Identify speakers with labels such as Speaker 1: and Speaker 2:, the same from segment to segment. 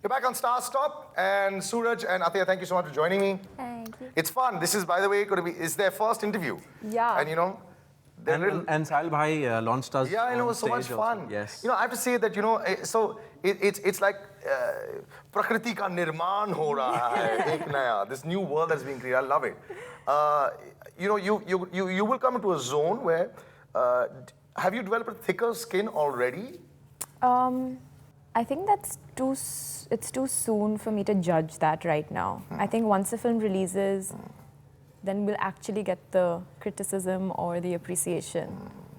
Speaker 1: You're back on Starstop, and Sooraj and Athiya, thank you so much for joining me.
Speaker 2: Thank you.
Speaker 1: It's fun. This is, by the way, going to be it's their first interview.
Speaker 2: Yeah.
Speaker 1: And you know, they're
Speaker 3: And Salil bhai launched us.
Speaker 1: yeah, I know, it
Speaker 3: on
Speaker 1: was so much
Speaker 3: stage
Speaker 1: fun.
Speaker 3: also. Yes.
Speaker 1: You know, I have to say that, you know, so it's like Prakriti ka nirman ho raha hai, ek naya, this new world that's being created. I love it. You know, you will come into a zone where, have you developed a thicker skin already?
Speaker 2: I think it's too soon for me to judge that right now. I think once the film releases, then we'll actually get the criticism or the appreciation.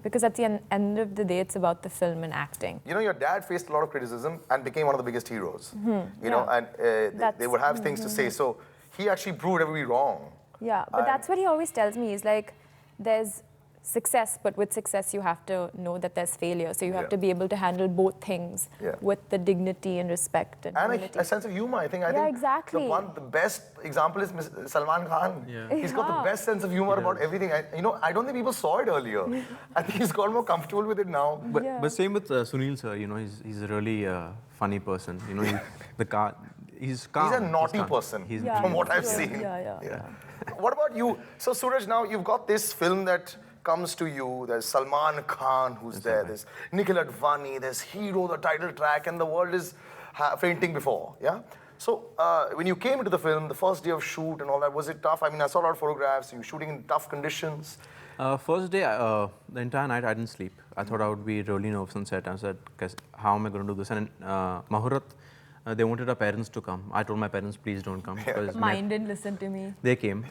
Speaker 2: Because at the end of the day, it's about the film and acting.
Speaker 1: You know, your dad faced a lot of criticism and became one of the biggest heroes. You know, and they would have things to say. So he actually proved everybody wrong.
Speaker 2: Yeah, but that's what he always tells me. He's like, there's success, but with success you have to know that there's failure. So you have to be able to handle both things with the dignity and respect and
Speaker 1: a sense of humor. I think
Speaker 2: exactly.
Speaker 1: the best example is Salman Khan.
Speaker 3: Yeah.
Speaker 1: He's got the best sense of humor about everything. I don't think people saw it earlier. I think he's got more comfortable with it now.
Speaker 3: But same with Sunil sir. You know, he's a really funny person. You know, he's calm.
Speaker 1: He's a naughty person, from what I've seen. What about you? So Sooraj, now you've got this film that comes to you. There's Salman Khan who's there. There's Nikhil Advani. There's Hero, the title track, and the world is fainting before. Yeah. So when you came into the film, the first day of shoot and all that, was it tough? I mean, I saw a lot of photographs. You were shooting in tough conditions.
Speaker 3: First day, the entire night I didn't sleep. I thought I would be really nervous on set. I said, how am I going to do this? And Mahurat, they wanted our parents to come. I told my parents, please don't come.
Speaker 2: Mine didn't listen to me.
Speaker 3: They came.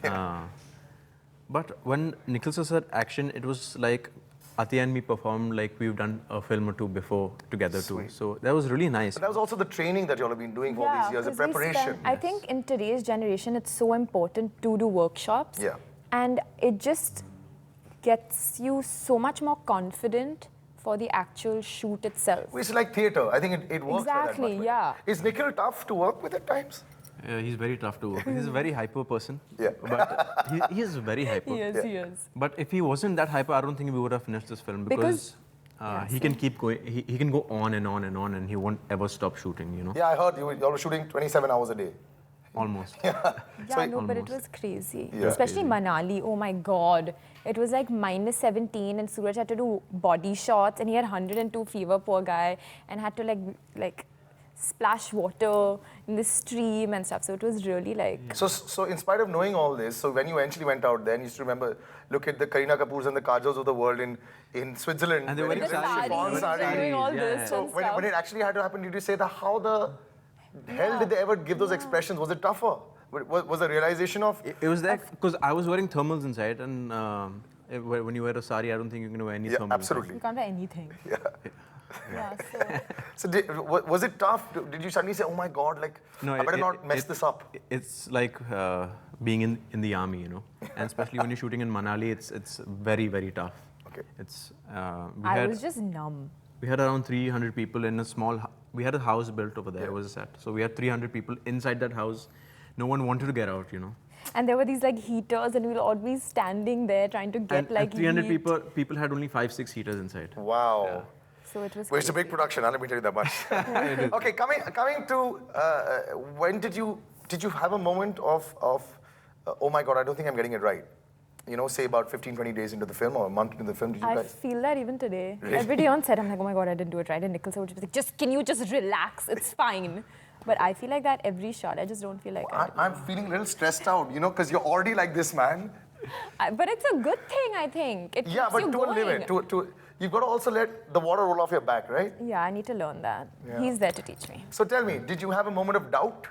Speaker 3: But when Nikhil sir said action, it was like Athiya and me performed like we've done a film or two before together too. So that was really nice.
Speaker 1: But that was also the training that you all have been doing for all these years, the preparation.
Speaker 2: I think in today's generation, it's so important to do workshops.
Speaker 1: Yeah.
Speaker 2: And it just gets you so much more confident for the actual shoot itself.
Speaker 1: It's like theatre. I think it works
Speaker 2: exactly,
Speaker 1: like that.
Speaker 2: Yeah.
Speaker 1: Is Nikhil tough to work with at times?
Speaker 3: He's very tough to work with. He's a very hyper person.
Speaker 1: Yeah.
Speaker 3: But he is very hyper.
Speaker 2: He is.
Speaker 3: But if he wasn't that hyper, I don't think we would have finished this film because he can keep going. He can go on and on and on, and he won't ever stop shooting. You know.
Speaker 1: Yeah, I heard you were shooting 27 hours a day.
Speaker 3: Almost.
Speaker 2: But it was crazy. Especially Manali. Oh my God. It was like -17 and Sooraj had to do body shots and he had 102 fever, poor guy, and had to like splash water in the stream and stuff. So it was really like...
Speaker 1: So in spite of knowing all this, so when you eventually went out there and you used to remember, look at the Kareena Kapoors and the Kajals of the world in Switzerland.
Speaker 3: And they were
Speaker 2: the saris, doing all this
Speaker 1: So when it actually had to happen, did you say how the hell did they ever give those expressions? Was it tougher? Was the realization of...
Speaker 3: It was that because I was wearing thermals inside, and when you wear a sari, I don't think you can wear any thermals.
Speaker 1: Absolutely.
Speaker 2: You can't wear anything.
Speaker 1: So was it tough? Did you suddenly say, oh my God, like,
Speaker 3: no,
Speaker 1: I better not mess this up?
Speaker 3: It's like being in the army, you know, and especially when you're shooting in Manali, it's very, very tough.
Speaker 1: Okay.
Speaker 3: It's,
Speaker 2: I was just numb.
Speaker 3: We had around 300 people in a small, we had a house built over there, it was a set. So we had 300 people inside that house. No one wanted to get out, you know.
Speaker 2: And there were these like heaters and we were always standing there trying to get
Speaker 3: and 300 people had only 5-6 heaters inside.
Speaker 1: Wow.
Speaker 3: Yeah.
Speaker 2: So it was.
Speaker 1: Well, it's a big production. Let me tell you that much. Okay, coming to when did you have a moment of oh my God, I don't think I'm getting it right? You know, say about 15-20 days into the film or a month into the film. Did you guys?
Speaker 2: I feel that even today.
Speaker 1: Really?
Speaker 2: Every day on set, I'm like, oh my God, I didn't do it right. And Nikhil would just be like, can you just relax? It's fine. But I feel like that every shot. I just don't feel like
Speaker 1: I'm feeling a little stressed out, you know, because you're already like this, man.
Speaker 2: But it's a good thing, I think. It keeps you
Speaker 1: to
Speaker 2: going.
Speaker 1: a limit. You've got to also let the water roll off your back, right?
Speaker 2: Yeah, I need to learn that. He's there to teach me.
Speaker 1: So tell me, did you have a moment of doubt?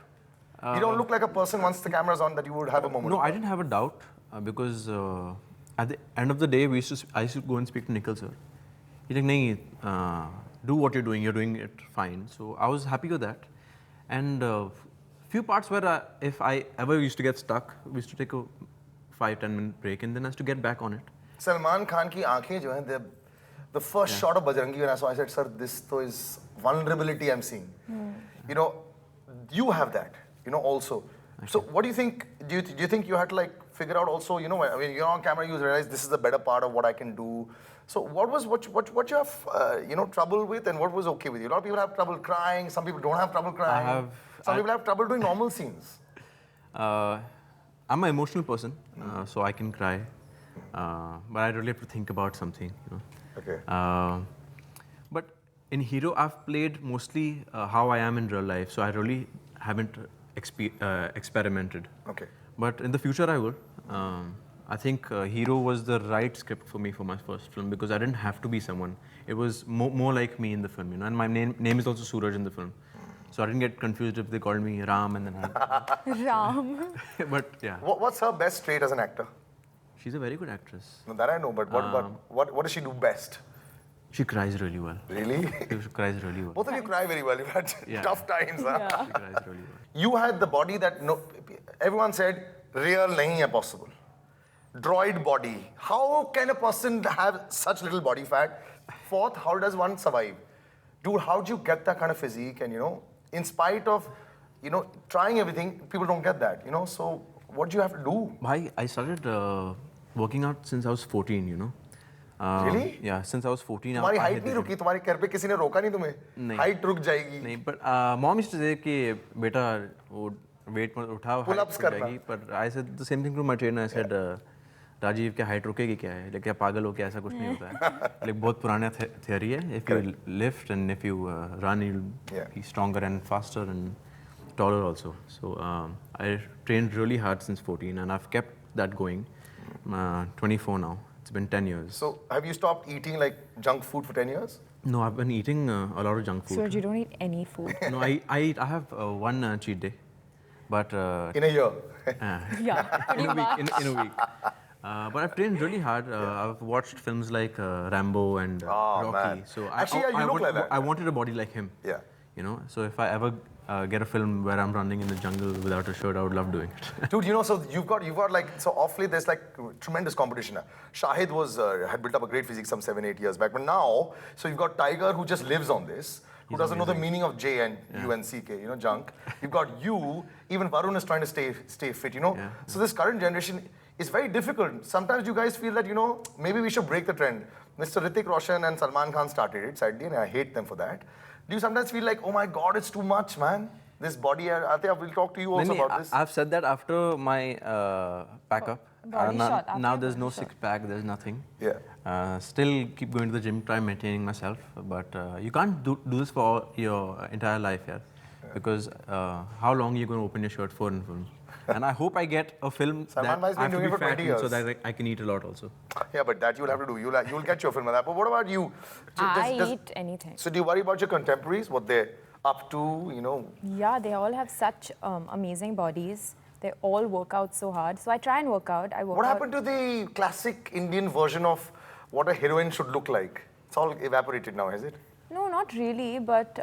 Speaker 1: You don't look like a person once the camera's on that you would have a moment.
Speaker 3: No, I didn't have a doubt because at the end of the day, I used to go and speak to Nikhil sir. He's like, "Nahi, do what you're doing it fine." So I was happy with that. And few parts where if I ever used to get stuck, we used to take a 5-10 minute break and then I used to get back on it.
Speaker 1: Salman Khan ki aankhein jo hain, the first shot of Bajrangi when I saw, I said, sir, this is vulnerability I'm seeing. You know, you have that, you know, also. Okay. So what do you think, do you think you had to like figure out also, you know, when you're on camera, you realize this is the better part of what I can do. So what you have trouble with, and what was okay with you? A lot of people have trouble crying. Some people don't have trouble crying. Some people have trouble doing normal scenes.
Speaker 3: I'm an emotional person, so I can cry, but I really have to think about something.
Speaker 1: Okay.
Speaker 3: But in Hero, I've played mostly how I am in real life, so I really haven't experimented.
Speaker 1: Okay.
Speaker 3: But in the future, I will. I think Hero was the right script for me for my first film because I didn't have to be someone. It was more like me in the film, and my name is also Sooraj in the film. So I didn't get confused if they called me Ram and then
Speaker 2: Ram.
Speaker 3: But yeah.
Speaker 1: What's her best trait as an actor?
Speaker 3: She's a very good actress.
Speaker 1: No, that I know, but what does she do best?
Speaker 3: She cries really well.
Speaker 1: Really?
Speaker 3: She cries really well.
Speaker 1: Both of you cry very well. You've had tough times.
Speaker 2: Yeah.
Speaker 1: Huh?
Speaker 3: She cries really well.
Speaker 1: You had the body that everyone said real nahi hai possible. Droid body. How can a person have such little body fat? Fourth, how does one survive? Dude, how do you get that kind of physique? And in spite of trying everything, people don't get that. So what do you have to do?
Speaker 3: I started working out since I was 14.
Speaker 1: Really?
Speaker 3: Yeah, since I was 14.
Speaker 1: तुम्हारी height नहीं रुकी, तुम्हारे घर पे किसी ने रोका नहीं तुम्हें?
Speaker 3: नहीं.
Speaker 1: Height रुक जाएगी.
Speaker 3: नहीं, but mom used to say कि बेटा वो weight मत उठाओ,
Speaker 1: Pull-ups करना.
Speaker 3: But I said the same thing to my trainer. I said Rajiv क्या height रुकेगी क्या है? क्या पागल हो क्या ऐसा कुछ नहीं होता है. Like बहुत पुराना theory है. If you lift and if you run, you'll be stronger and faster and taller also. So I trained really hard since 14 and I've kept that going. 24 now. It's been 10 years.
Speaker 1: So have you stopped eating like junk food for 10 years?
Speaker 3: No, I've been eating a lot of junk food.
Speaker 2: So you don't eat any food?
Speaker 3: No, I have one cheat day, but
Speaker 1: in a year.
Speaker 2: Yeah,
Speaker 3: in a week. But I've trained really hard. I've watched films like Rambo and Rocky.
Speaker 1: Man.
Speaker 3: So
Speaker 1: Actually, you look like that.
Speaker 3: I wanted a body like him.
Speaker 1: Yeah.
Speaker 3: So if I ever get a film where I'm running in the jungle without a shirt, I would love doing it.
Speaker 1: Dude, so you've got like, so awfully there's like tremendous competition. Shahid had built up a great physique some 7-8 years back, but now, so you've got Tiger who just lives on this, who doesn't know the meaning of J and U and CK, junk. You've got you, even Varun is trying to stay fit,
Speaker 3: Yeah.
Speaker 1: So this current generation is very difficult. Sometimes you guys feel that, maybe we should break the trend. Mr. Hrithik Roshan and Salman Khan started it, sadly, and I hate them for that. Do you sometimes feel like, oh my God, it's too much, man? This body, Athiya, we'll talk to you also about this.
Speaker 3: I've said that after my pack-up.
Speaker 2: Body shot.
Speaker 3: Now there's no six-pack, there's nothing.
Speaker 1: Yeah.
Speaker 3: Still keep going to the gym, try maintaining myself. But you can't do this for your entire life, because how long are you going to open your shirt for in film? And I hope I get a film
Speaker 1: Salman
Speaker 3: that I have to be fat in so
Speaker 1: years.
Speaker 3: that I can eat a lot also.
Speaker 1: Yeah, but that you'll have to do. You'll get your film of that. But what about you?
Speaker 2: I eat anything.
Speaker 1: So do you worry about your contemporaries? What they're up to,
Speaker 2: Yeah, they all have such amazing bodies. They all work out so hard. So I try and work out.
Speaker 1: What happened to the classic Indian version of what a heroine should look like? It's all evaporated now, is it?
Speaker 2: No, not really. But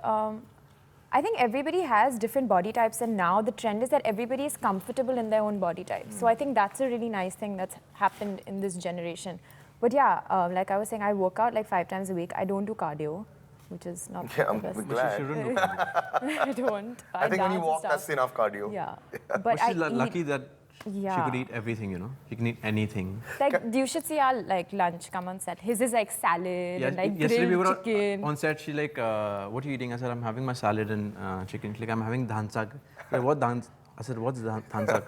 Speaker 2: I think everybody has different body types. And now the trend is that everybody is comfortable in their own body type. So I think that's a really nice thing that's happened in this generation. But yeah, like I was saying, I work out like 5 times a week. I don't do cardio, which is not the
Speaker 1: I'm
Speaker 2: best.
Speaker 1: glad.
Speaker 3: She shouldn't do that.
Speaker 2: I don't.
Speaker 1: I think when you
Speaker 2: dance and
Speaker 1: walk,
Speaker 2: stuff.
Speaker 1: that's enough cardio.
Speaker 2: Yeah.
Speaker 3: But she's
Speaker 2: I
Speaker 3: lucky
Speaker 2: eat,
Speaker 3: that she could eat everything, She can eat anything.
Speaker 2: like, you should see our lunch come on set. His is like salad and like
Speaker 3: yesterday we
Speaker 2: grilled
Speaker 3: were
Speaker 2: chicken.
Speaker 3: on set. She like, what are you eating? I said, I'm having my salad and chicken. She's like, I'm having dhan saag. Like, what dhan? I said, what's dhan saag?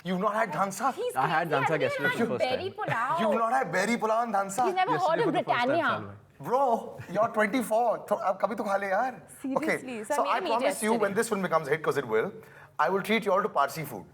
Speaker 1: You've not had dhansa?
Speaker 2: I
Speaker 3: had dhan saag yesterday for the first
Speaker 2: berry
Speaker 3: time.
Speaker 2: pulao.
Speaker 1: You've not had berry pulao and dhansa?
Speaker 2: He's never heard of Britannia.
Speaker 1: Bro, you're 24. Kabhi to kha le yaar.
Speaker 2: Seriously.
Speaker 1: Okay,
Speaker 2: So
Speaker 1: so
Speaker 2: I
Speaker 1: I
Speaker 2: made meat
Speaker 1: promise you,
Speaker 2: yesterday.
Speaker 1: when this film becomes a hit, because it will, I will treat you all to Parsi food.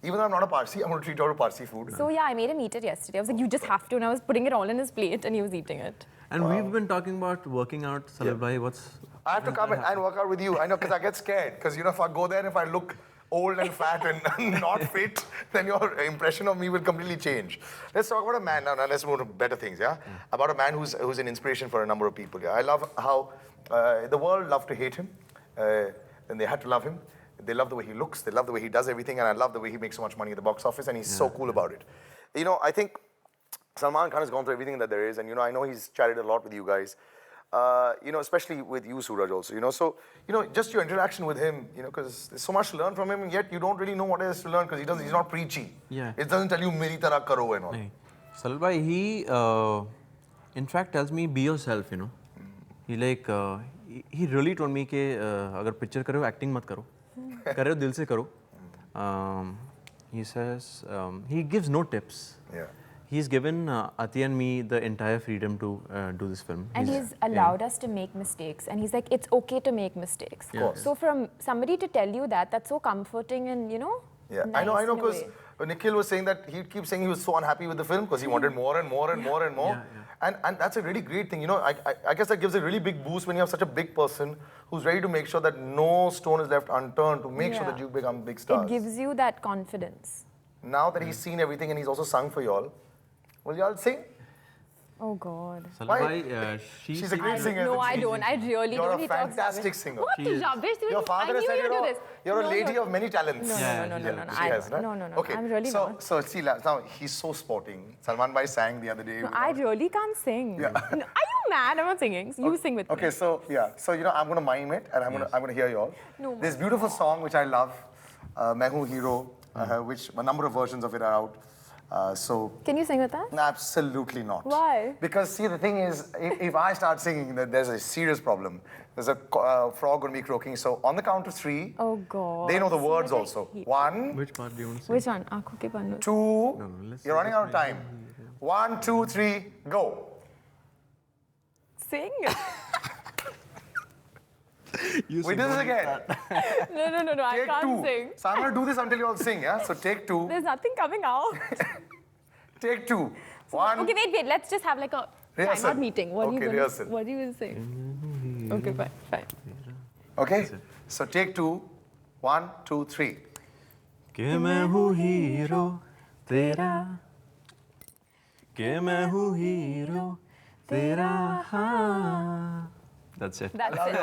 Speaker 1: Even though I'm not a Parsi, I'm going to treat you all to Parsi food.
Speaker 2: So yeah, I made him eat it yesterday. I was like, you just have to. And I was putting it all in his plate and he was eating it.
Speaker 3: And we've been talking about working out. Salil bhai, what's...
Speaker 1: I have to come and work out with you. I know, because I get scared. Because, if I go there and if I look old and fat and not fit, then your impression of me will completely change. Let's talk about a man now. Now let's move to better things, yeah? About a man who's an inspiration for a number of people. Yeah? I love how the world loved to hate him, and they had to love him. They love the way he looks, they love the way he does everything, and I love the way he makes so much money at the box office, and he's so cool about it. I think Salman Khan has gone through everything that there is, and I know he's chatted a lot with you guys. Especially with you, Sooraj, also, so, just your interaction with him, because there's so much to learn from him, and yet you don't really know what else to learn, because he's not preachy.
Speaker 3: Yeah.
Speaker 1: It doesn't tell you, meri tarah karo and all.
Speaker 3: Salil bhai, he in fact tells me be yourself, you know. He like he really told me कि अगर picture कर रहे हो acting मत करो, कर रहे हो दिल से करो. He says he gives no tips.
Speaker 1: Yeah.
Speaker 3: He's given Athiya and me the entire freedom to do this film.
Speaker 2: And he's allowed us to make mistakes. And he's like, it's okay to make mistakes.
Speaker 3: Of course.
Speaker 2: So from somebody to tell you that, that's so comforting and, you know,
Speaker 1: yeah,
Speaker 2: nice
Speaker 1: I know, because
Speaker 2: in a way.
Speaker 1: Nikhil was saying that he keeps saying he was so unhappy with the film because he wanted more and more and more and more. And that's a really great thing. You know, I guess that gives a really big boost when you have such a big person who's ready to make sure that no stone is left unturned to make sure that you become big stars.
Speaker 2: It gives you that confidence.
Speaker 1: Now that he's seen everything and he's also sung for y'all, will y'all sing?
Speaker 2: Oh God.
Speaker 3: Salil,
Speaker 1: she's a great singer.
Speaker 2: No, I don't. I really
Speaker 1: You're
Speaker 2: don't.
Speaker 1: a fantastic singer.
Speaker 2: What rubbish?
Speaker 1: Your father has said you're a lady of many talents.
Speaker 2: No.
Speaker 1: She has, right?
Speaker 2: No.
Speaker 1: Okay.
Speaker 2: I'm really not.
Speaker 1: So see, now he's so sporting. Salman Bhai sang the other day.
Speaker 2: No, I really can't sing. Yeah. No, are you mad? I'm not singing. You sing with me.
Speaker 1: Okay, so yeah. So you know, I'm gonna mime it and I'm gonna hear you all.
Speaker 2: No.
Speaker 1: This beautiful song which I love, Main Hoon Hero, which a number of versions of it are out. So
Speaker 2: can you sing with that?
Speaker 1: absolutely not.
Speaker 2: Why?
Speaker 1: Because see, the thing is, if I start singing, then there's a serious problem. There's a frog going to be croaking. So on the count of 3,
Speaker 2: oh God.
Speaker 1: they know the words also. 1,
Speaker 3: which part do you want to sing?
Speaker 2: Which one? Aankhon ke pannu.
Speaker 1: 2. You're running out of time. 1, 2, 3, go.
Speaker 2: Sing.
Speaker 1: We do this again.
Speaker 2: No. I
Speaker 1: Take
Speaker 2: can't
Speaker 1: 2.
Speaker 2: sing.
Speaker 1: So I'm going to do this until you all sing, yeah? So take 2.
Speaker 2: There's nothing coming out.
Speaker 1: Take 2. 1.
Speaker 2: Okay, wait. Let's just have like a
Speaker 1: Rehearsal.
Speaker 2: time-out meeting. What
Speaker 1: Okay, rehearsal.
Speaker 2: What do you going to say? Okay, fine.
Speaker 1: Okay? So take 2. 1, 2, 3.
Speaker 3: कि मैं हूँ hero तेरा, कि मैं हूँ hero तेरा हाँ. That's it.
Speaker 2: That's it.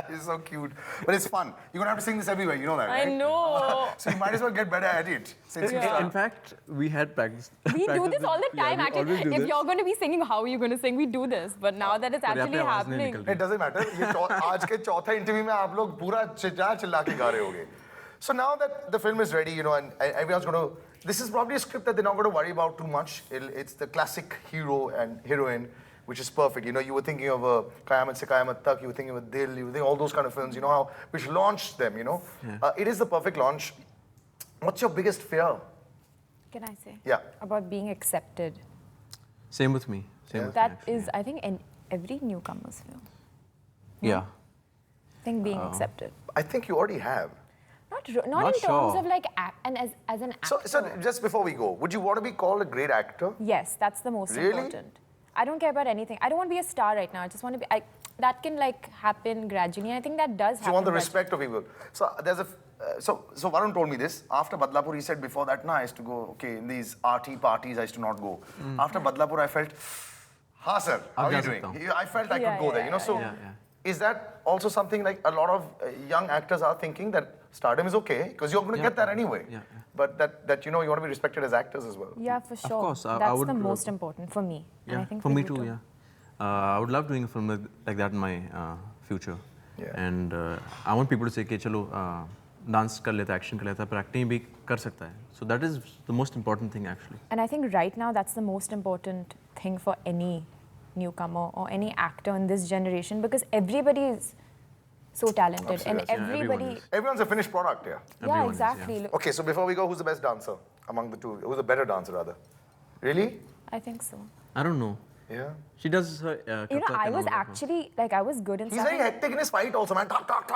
Speaker 1: It's so cute. But it's fun. You're going to have to sing this everywhere. You know that,
Speaker 2: I
Speaker 1: right?
Speaker 2: know.
Speaker 1: So you might as well get better at it. Since
Speaker 3: In fact, we had practiced.
Speaker 2: We do this all the time.
Speaker 3: Yeah,
Speaker 2: Actually, if you're going to be singing, how are you going to sing? We do this. But now that it's actually happening.
Speaker 1: It doesn't matter. आज के चौथा interview में आप लोग पूरा चिल्ला के गा रहे होगे. So now that the film is ready, you know, and everyone's going to, this is probably a script that they're not going to worry about too much. It's the classic hero and heroine, which is perfect. You know, you were thinking of Qayamat Se Qayamat Tak, you were thinking of Dil, you were thinking all those kind of films, you know, how, which launched them, you know.
Speaker 3: Yeah.
Speaker 1: It is the perfect launch. What's your biggest fear?
Speaker 2: Can I say?
Speaker 1: Yeah.
Speaker 2: About being accepted.
Speaker 3: Same with me. Same with me,
Speaker 2: That
Speaker 3: actually.
Speaker 2: is, I think, in every newcomer's film.
Speaker 3: Yeah.
Speaker 2: I think being accepted.
Speaker 1: I think you already have.
Speaker 2: Not in terms
Speaker 3: sure.
Speaker 2: of like, and as an actor.
Speaker 1: So just before we go, would you want to be called a great actor?
Speaker 2: Yes, that's the most
Speaker 1: Really?
Speaker 2: important. I don't care about anything. I don't want to be a star right now. I just want to be. That can like happen gradually. And I think that does happen.
Speaker 1: You want the
Speaker 2: gradually.
Speaker 1: respect of people. So there's a. So Varun told me this. After Badlapur, he said before that, I used to go. Okay, in these RT parties, I used to not go. After Badlapur, I felt, ha sir, how are you doing? I felt I could go there. You know, so is that also something like a lot of young actors are thinking that stardom is okay because you're going to get that anyway. But that you know you want to be respected as actors as well.
Speaker 2: Yeah, for sure.
Speaker 3: Of course,
Speaker 2: that's
Speaker 3: I would
Speaker 2: the most important for me. And
Speaker 3: Yeah,
Speaker 2: I think
Speaker 3: for me
Speaker 2: you
Speaker 3: too. Yeah, I would love doing a film like that in my future.
Speaker 1: Yeah.
Speaker 3: And I want people to say, "कि चलो dance कर लेता, action कर लेता, पर acting भी कर सकता है." So that is the most important thing actually.
Speaker 2: And I think right now that's the most important thing for any newcomer or any actor in this generation because everybody is so talented and everybody.
Speaker 1: Everyone's a finished product, yeah.
Speaker 2: Yeah, exactly.
Speaker 1: Okay, so before we go, who's the best dancer among the two? Who's the better dancer, rather? Really?
Speaker 2: I think so.
Speaker 3: I don't know.
Speaker 1: Yeah.
Speaker 3: She does her.
Speaker 2: You know, I was actually like I was good in.
Speaker 1: He's very hectic in his fight also, man. Talk.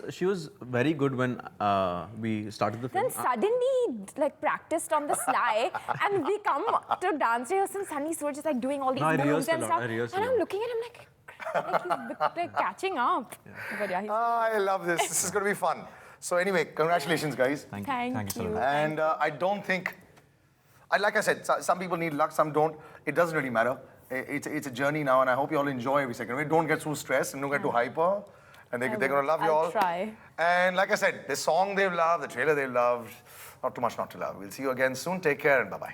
Speaker 3: She was very good when we started the film.
Speaker 2: Then suddenly, like practiced on the sly, and we come to dance rehearsal, and suddenly Suraj is like doing all these moves and stuff, and I'm looking at him like he's like catching up. But yeah,
Speaker 1: I love this. This is going to be fun. So anyway, congratulations, guys.
Speaker 3: Thank you.
Speaker 2: you.
Speaker 1: And I don't think, like I said, some people need luck, some don't. It doesn't really matter. It's a journey now, and I hope you all enjoy every second. Don't get too stressed and don't get too hyper. And they're going to love you all.
Speaker 2: I'll try.
Speaker 1: And like I said, the song they've loved, the trailer they've loved, not too much not to love. We'll see you again soon. Take care and bye-bye.